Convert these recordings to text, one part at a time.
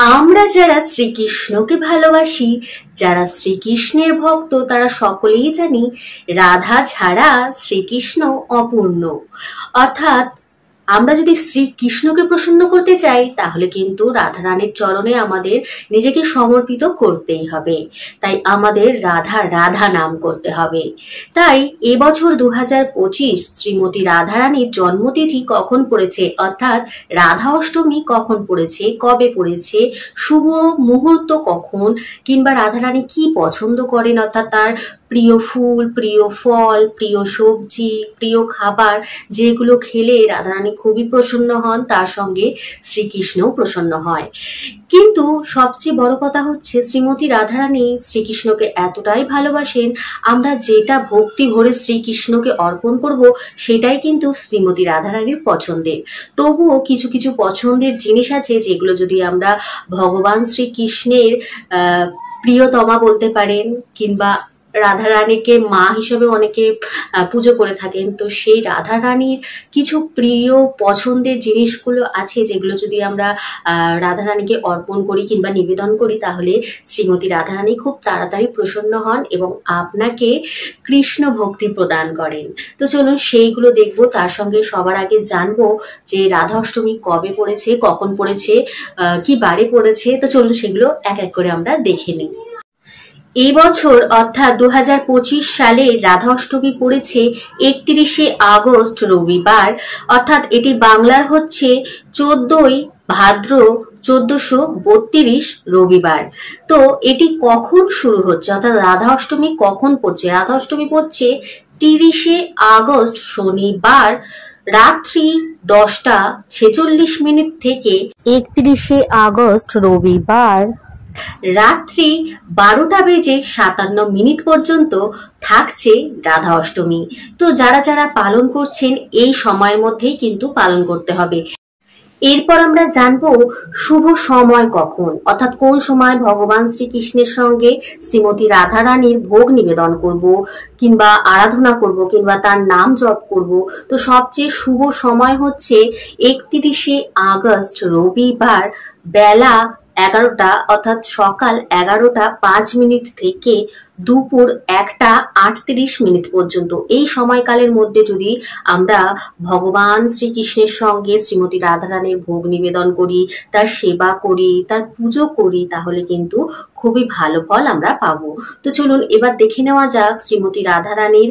আমরা যারা শ্রীকৃষ্ণকে ভালোবাসি, যারা শ্রীকৃষ্ণের ভক্ত, তারা সকলেই জানি রাধা ছাড়া শ্রীকৃষ্ণ অপূর্ণ। অর্থাৎ আমরা যদি শ্রীকৃষ্ণকে প্রসন্ন করতে চাই তাহলে কিন্তু রাধারানীর চরণে আমাদের নিজেকে সমর্পিত করতেই হবে। তাই আমাদের রাধা রাধা নাম করতে হবে। তাই এবছর 2025 শ্রীমতী রাধারানীর জন্মতিথি কখন পড়েছে, অর্থাৎ রাধা অষ্টমী কখন পড়েছে, কবে পড়েছে, শুভ মুহূর্ত কখন, কিংবা রাধারানী কি পছন্দ করেন, অর্থাৎ তার প্রিয় ফুল, প্রিয় ফল, প্রিয় সবজি, প্রিয় খাবার যেগুলো খেলে রাধারানী খুবই প্রসন্ন হন, তার সঙ্গে শ্রীকৃষ্ণও প্রসন্ন হয়। কিন্তু সবচেয়ে বড় কথা হচ্ছে শ্রীমতী রাধারানী শ্রীকৃষ্ণকে এতটাই ভালোবাসেন, আমরা যেটা ভক্তি ভরে শ্রীকৃষ্ণকে অর্পণ করব সেটাই কিন্তু শ্রীমতী রাধারানীর পছন্দের। তবুও কিছু কিছু পছন্দের জিনিস আছে যেগুলো যদি আমরা ভগবান শ্রীকৃষ্ণের প্রিয়তমা বলতে পারেন, কিংবা রাধারানীকে মা হিসেবে অনেকে পুজো করে থাকেন, তো সেই রাধারানীর কিছু প্রিয় পছন্দের জিনিসগুলো আছে যেগুলো যদি আমরা রাধারানীকে অর্পণ করি কিংবা নিবেদন করি তাহলে শ্রীমতী রাধারানী খুব তাড়াতাড়ি প্রসন্ন হন এবং আপনাকে কৃষ্ণ ভক্তি প্রদান করেন। তো চলুন সেইগুলো দেখবো। তার সঙ্গে সবার আগে জানবো যে রাধা অষ্টমী কবে পড়েছে, কখন পড়েছে, কি বারে পড়েছে। তো চলুন সেগুলো এক এক করে আমরা দেখে নিই। এই বছর অর্থাৎ 2025 সালে রাধা অষ্টমী পড়েছে 31শে আগস্ট রবিবার, অর্থাৎ এটি বাংলার হচ্ছে 14ই ভাদ্র 1432 রবিবার। তো এটি কখন শুরু হচ্ছে, অর্থাৎ রাধা অষ্টমী কখন পড়ছে? রাধা অষ্টমী পড়ছে 30শে আগস্ট শনিবার রাত্রি 10:46 থেকে 31শে আগস্ট রবিবার রাত্রি 12:57 পর্যন্ত থাকছে রাধা অষ্টমী। তো যারা যারা পালন করছেন এই সময়ের মধ্যেই কিন্তু পালন করতে হবে। এরপর আমরা জানবো শুভ সময় কখন, অর্থাৎ কোন সময় ভগবান শ্রীকৃষ্ণের সঙ্গে শ্রীমতী রাধারানীর ভোগ নিবেদন করব, কিংবা আরাধনা করব, কিংবা তার নাম জপ করব। তো সবচেয়ে শুভ সময় হচ্ছে 31শে আগস্ট রবিবার বেলা 11টা, অর্থাৎ সকাল 11:05 থেকে দুপুর 1:38 পর্যন্ত। এই সময়কালের মধ্যে যদি আমরা ভগবান শ্রীকৃষ্ণের সঙ্গে শ্রীমতী রাধারানীর ভোগ নিবেদন করি, তার সেবা করি, তার পুজো করি, তাহলে কিন্তু খুবই ভালো ফল আমরা পাবো। তো চলুন এবার দেখে নেওয়া যাক শ্রীমতী রাধারানীর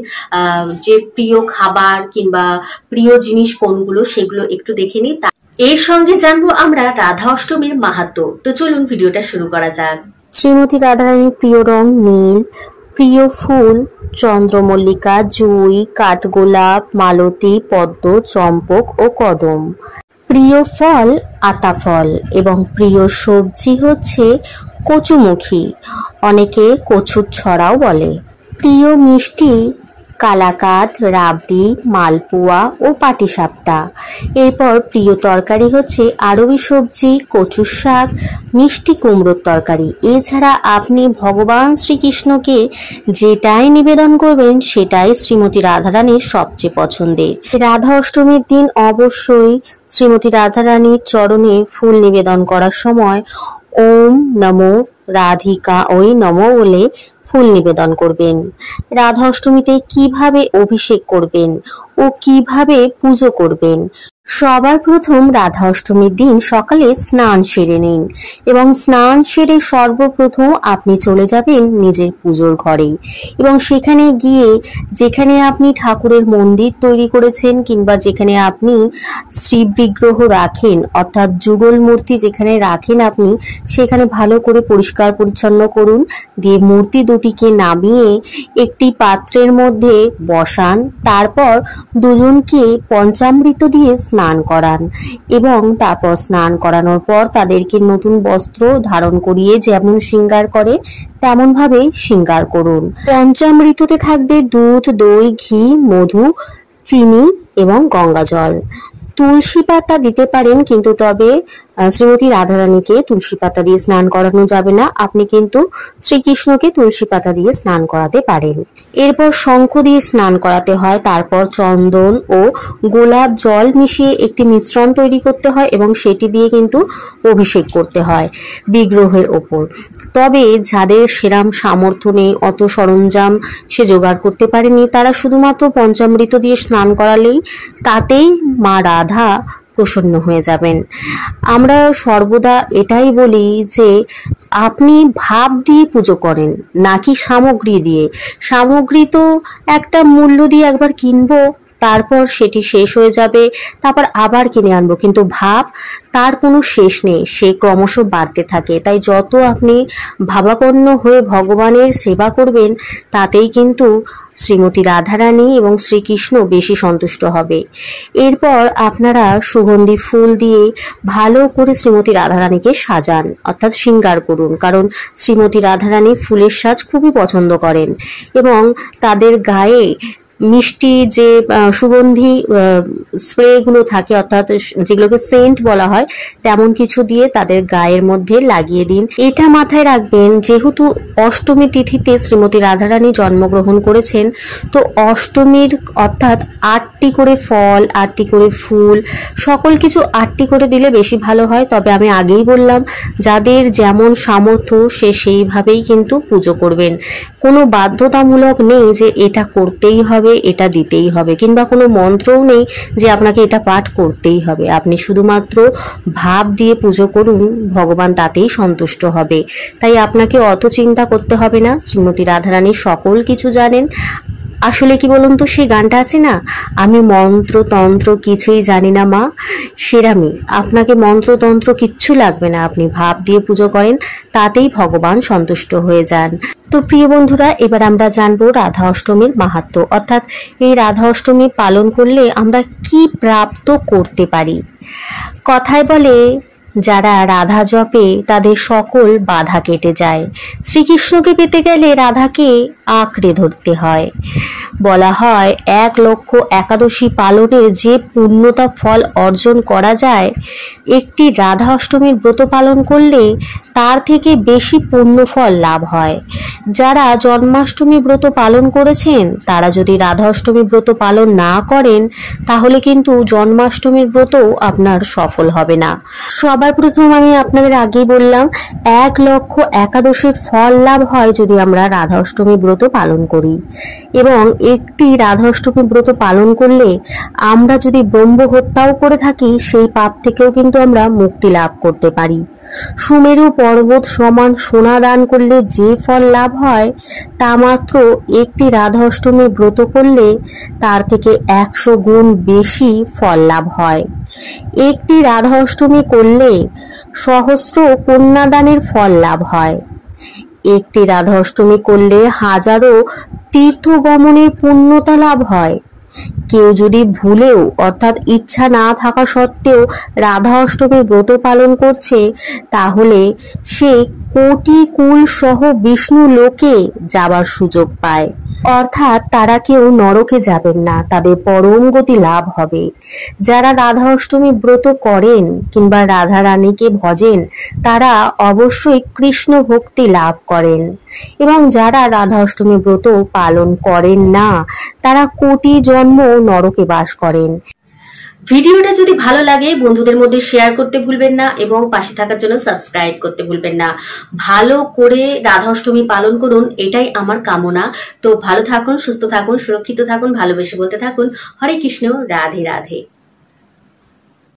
যে প্রিয় খাবার কিংবা প্রিয় জিনিস কোনগুলো সেগুলো একটু দেখে নিই। এর সঙ্গে জানবো আমরা রাধা অষ্টমীর মাহাত্ম্য। তো চলুন ভিডিওটা শুরু করা যাক। শ্রীমতী রাধারানীর প্রিয় রং নীল, প্রিয় ফুল চন্দ্রমল্লিকা, জুঁই, কাঠগোলাপ, মালতী, পদ্ম, চম্পক ও কদম। প্রিয় ফল আতাফল এবং প্রিয় সবজি হচ্ছে কচুমুখী, অনেকে কচুর ছড়াও বলে। প্রিয় মিষ্টি কালাকাঁদ, রাবড়ি, মালপোয়া ও পাটিসাপটা। এরপর প্রিয় তরকারি হচ্ছে আরবি সবজি, কচুর শাক, মিষ্টি কুমড়োর তরকারি। এছাড়া আপনি ভগবান শ্রীকৃষ্ণকে যেটাই নিবেদন করবেন সেটাই শ্রীমতী রাধারানীর সবচেয়ে পছন্দের। রাধা অষ্টমীর দিন অবশ্যই শ্রীমতী রাধারানীর চরণে ফুল নিবেদন করার সময় ওম নমো রাধিকা ওই নমো বলে ফুল নিবেদন করবেন। রাধা অষ্টমীতে কিভাবে অভিষেক করবেন ও কিভাবে পুজো করবেন? সবার প্রথম রাধা অষ্টমীর দিন সকালে স্নান সেরে নিন এবং স্নান সেরে সর্বপ্রথম আপনি চলে যাবেন নিজের পুজোর ঘরে এবং সেখানে গিয়ে যেখানে আপনি ঠাকুরের মন্দির তৈরি করেছেন কিংবা যেখানে আপনি শ্রী বিগ্রহ রাখেন, অর্থাৎ যুগল মূর্তি যেখানে রাখেন আপনি, সেখানে ভালো করে পরিষ্কার পরিচ্ছন্ন করুন। দিয়ে মূর্তি দুটিকে নামিয়ে একটি পাত্রের মধ্যে বসান। তারপর দুজনকে পঞ্চামৃত দিয়ে স্নান করান এবং তারপর স্নান করানোর পর তাদেরকে নতুন বস্ত্র ধারণ করিয়ে যেমন শৃঙ্গার করে তেমন ভাবে শৃঙ্গার করুন। পঞ্চামৃততে থাকবে দুধ, দই, ঘি, মধু, চিনি এবং গঙ্গা জল। তুলসী পাতা দিতে পারেন, কিন্তু তবে শ্রীমতী রাধারানীকে তুলসী পাতা দিয়ে স্নান করানো যাবে না, আপনি কিন্তু শ্রীকৃষ্ণকে তুলসী পাতা দিয়ে স্নান করাতে পারেন। এরপর শঙ্খ দিয়ে স্নান করাতে হয়, তারপর চন্দন ও গোলাপ জল মিশিয়ে একটি মিশ্রণ তৈরি করতে হয় এবং সেটি দিয়ে কিন্তু অভিষেক করতে হয় বিগ্রহের ওপর। তবে যাদের সেরাম সামর্থ্য নেই, অত সরঞ্জাম সে জোগাড় করতে পারেনি, তারা শুধুমাত্র পঞ্চামৃত দিয়ে স্নান করালেই তাতেই মা রাধা প্রসন্ন হয়ে যাবেন। আমরা সর্বদা এটাই বলি যে আপনি ভাব দিয়ে পুজো করেন নাকি সামগ্রী দিয়ে। সামগ্রী তো একটা মূল্য দিয়ে একবার কিনবো, তারপর সেটি শেষ হয়ে যাবে, তারপর আবার কিনে আনবো, কিন্তু ভাব তার কোনো শেষ নেই, সে ক্রমশ বাড়তে থাকে। তাই যত আপনি ভাবাপন্ন হয়ে ভগবানের সেবা করবেন তাতেই কিন্তু শ্রীমতী রাধারানী এবং শ্রীকৃষ্ণ বেশি সন্তুষ্ট হবে। এরপর আপনারা সুগন্ধি ফুল দিয়ে ভালো করে শ্রীমতী রাধারানীকে সাজান, অর্থাৎ শৃঙ্গার করুন, কারণ শ্রীমতী রাধারানী ফুলের সাজ খুবই পছন্দ করেন এবং তাদের গায়ে মিষ্টি যে সুগন্ধি স্প্রে গুলো থাকে, অর্থাৎ যেগুলোকে সেন্ট বলা হয়, তেমন কিছু দিয়ে তাদের গায়ের মধ্যে লাগিয়ে দিন। এটা মাথায় রাখবেন, যেহেতু অষ্টমী তিথিতে শ্রীমতী রাধারানী জন্মগ্রহণ করেছেন, তো অষ্টমীর অর্থাৎ 8টি করে ফল, 8টি করে ফুল, সকল কিছু 8টি করে দিলে বেশি ভালো হয়। তবে আমি আগেই বললাম, যাদের যেমন সামর্থ্য সে সেইভাবেই কিন্তু পুজো করবেন। কোনো বাধ্যতামূলক নেই যে এটা করতেই হবে, এটা দিতেই হবে, কিংবা কোনো মন্ত্রও নেই যে আপনাকে এটা পাঠ করতেই হবে। আপনি শুধুমাত্র ভাব দিয়ে পুজো করুন, ভগবান তাতেই সন্তুষ্ট হবে। তাই আপনাকে অত চিন্তা করতে হবে না। শ্রীমতী রাধারানী সকল কিছু জানেন। আসলে কি বলুন তো, সেই গানটা আছে না, আমি মন্ত্র তন্ত্র কিছুই জানি না মা, সেরামি। আপনাকে মন্ত্রতন্ত্র কিচ্ছু লাগবে না, আপনি ভাব দিয়ে পুজো করেন, তাতেই ভগবান সন্তুষ্ট হয়ে যান। তো প্রিয় বন্ধুরা, এবার আমরা জানবো রাধা অষ্টমীর মাহাত্ম্য, অর্থাৎ এই রাধা অষ্টমী পালন করলে আমরা কি প্রাপ্ত করতে পারি। কথায় বলে, যারা রাধা জপে তাদের সকল বাধা কেটে যায়। শ্রীকৃষ্ণকে পেতে গেলে রাধাকে আঁকড়ে ধরতে হয়। বলা হয় 1 লক্ষ একাদশী পালনে যে পূর্ণতা ফল অর্জন করা যায়, একটি রাধা অষ্টমীর ব্রত পালন করলে তার থেকে বেশি পূর্ণ ফল লাভ হয়। যারা জন্মাষ্টমী ব্রত পালন করেছেন তারা যদি রাধা অষ্টমী ব্রত পালন না করেন, তাহলে কিন্তু জন্মাষ্টমীর ব্রতও আপনার সফল হবে না। সবার প্রথম আমি আপনাদের আগেই বললাম, 1 লক্ষ একাদশীর ফল লাভ হয় যদি আমরা রাধা অষ্টমী ব্রত পালন করি। এবং একটি রাধা অষ্টমী ব্রত পালন করলে আমরা যদি ব্রহ্ম হত্যাও করে থাকি, সেই পাপ থেকেও কিন্তু আমরা মুক্তি লাভ করতে পারি। সুমেরু পর্বত সমান সোনা দান করলে যে ফল লাভ হয়, তা মাত্র একটি রাধা অষ্টমীর ব্রত করলে তার থেকে 100 গুণ বেশি ফল লাভ হয়। একটি রাধা অষ্টমী করলে সহস্র কন্যাদানের ফল লাভ হয়। একটি রাধা অষ্টমী করলে হাজারো তীর্থ গমনের পুণ্যতা লাভ হয়। কেউ যদি ভুলেও, অর্থাৎ ইচ্ছা না থাকা সত্ত্বেও রাধা অষ্টমীর ব্রত পালন করছে, তাহলে সে কোটি কুল সহ বিষ্ণু লোকে যাবার সুযোগ পায়। অর্থাৎ তারা কেউ নরকে যাবেন না, তাদের পরম গতি লাভ হবে। যারা রাধা অষ্টমী ব্রত করেন কিংবা রাধা রানীকে ভজেন, তারা অবশ্যই কৃষ্ণ ভক্তি লাভ করেন। এবং যারা রাধা অষ্টমী ব্রত পালন করেন না, তারা কোটি জন্ম নরকে বাস করেন। ভিডিওটা যদি ভালো লাগে বন্ধুদের মধ্যে শেয়ার করতে ভুলবেন না এবং পাশে থাকার জন্য সাবস্ক্রাইব করতে ভুলবেন না। ভালো করে রাধা অষ্টমী পালন করুন, এটাই আমার কামনা। তো ভালো থাকুন, সুস্থ থাকুন, সুরক্ষিত থাকুন, ভালোবেসে বলতে থাকুন হরে কৃষ্ণ, রাধে রাধে।